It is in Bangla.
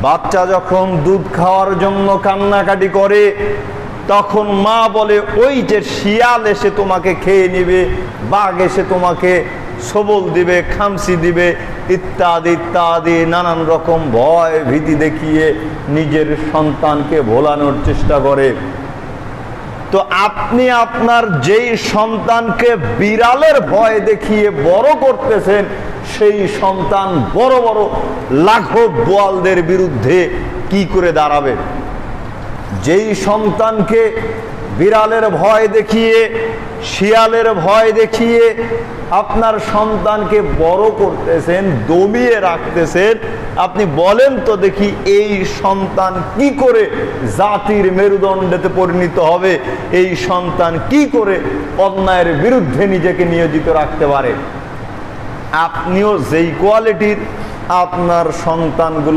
বাচ্চা যখন দুধ খাওয়ার জন্য কান্নাকাটি করে, তখন মা বলে ওই যে শিয়াল এসে তোমাকে খেয়ে নিবে, বাঘ এসে তোমাকে সবল দিবে, খামসি দিবে, ইত্যাদি ইত্যাদি নানান রকম ভয় ভীতি দেখিয়ে নিজের সন্তানকে ভোলানোর চেষ্টা করে। তো আপনি আপনার যেই সন্তানকে বিড়ালের ভয় দেখিয়ে বড় করতেছেন, সেই সন্তান বড় বড় লাঘব বোয়ালদের বিরুদ্ধে কি করে দাঁড়াবে? যেই সন্তানকে বিড়ালের ভয় দেখিয়ে, শিয়ালের ভয় দেখিয়ে আপনার সন্তানকে বড় করতেছেন, দমিয়ে রাখতেছেন, আপনি বলেন তো দেখি এই সন্তান কি করে জাতির মেরুদণ্ডেতে পরিণত হবে? এই সন্তান কি করে অন্যায়ের বিরুদ্ধে নিজেকে নিয়োজিত রাখতে পারে? আপনিও যেই কোয়ালিটির, আপনার সন্তানগুলো